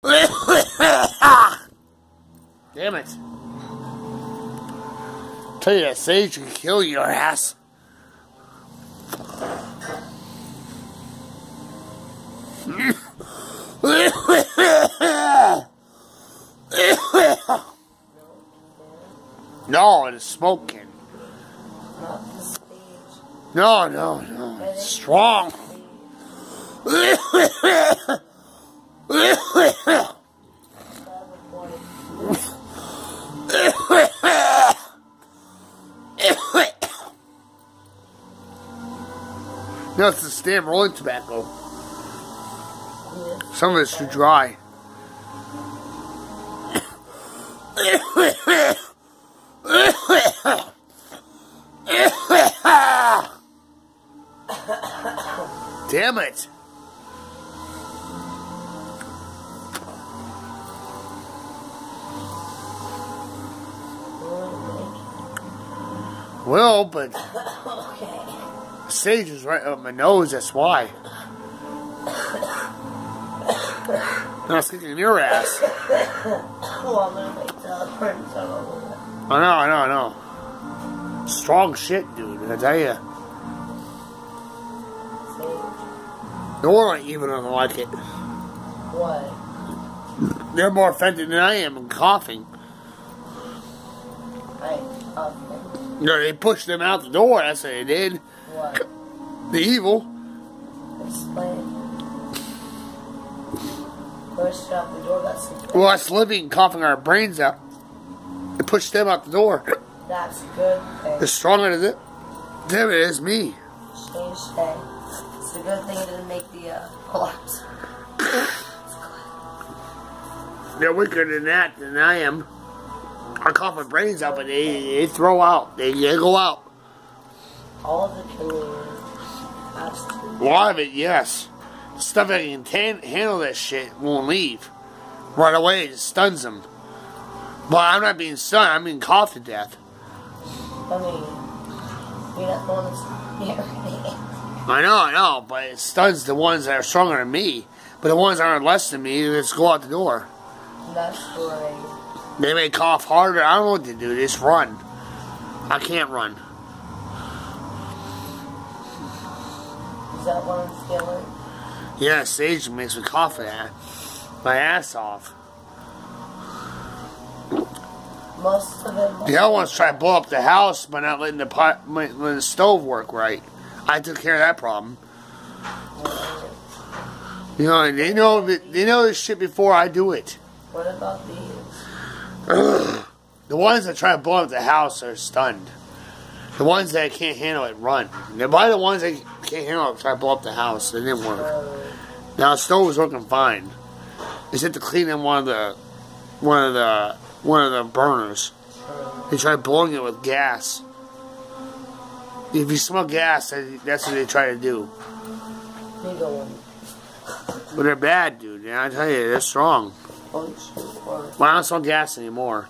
Damn it. Tell you that sage can kill your ass. No, it's smoking. No. It's strong. No, it's the stem rolling tobacco. Some of it's too dry. Damn it. Well, but the sage is right up my nose, that's why. And I was kicking your ass. I know. Strong shit, dude, I tell you. No one even doesn't like it. What? They're more offended than I am and coughing. You know, they pushed them out the door, that's what they did. What? The evil. Explain. Pushed out the door, that's it. Well, us living and coughing our brains out. They pushed them out the door. That's a good thing. They're stronger than them. It is me. Change day. It's a good thing it didn't make the collapse. They're weaker than that than I am. I cough my brains out, but they throw out. They go out. All the killing has to. A lot of it, yes. Stuff that can handle that shit won't leave. Right away, it stuns them. But I'm not being stunned, I'm being coughed to death. I mean, you're not the one that's I know, but it stuns the ones that are stronger than me. But the ones that are less than me, they just go out the door. That's right. They may cough harder. I don't know what to do. They just run. I can't run. Is that one I'm feeling? Yeah, sage makes me cough my ass off. Most of it. The other ones try to blow up the house by not letting the stove work right. I took care of that problem. You know, they know this shit before I do it. What about these? The ones that try to blow up the house are stunned. The ones that can't handle it run. By the ones that can't handle it try to blow up the house. It didn't work. Now the stove was working fine. They had to clean in one of the burners. They tried blowing it with gas. If you smell gas, that's what they try to do. But they're bad, dude. And I tell you, they're strong. Well, I don't smell gas anymore.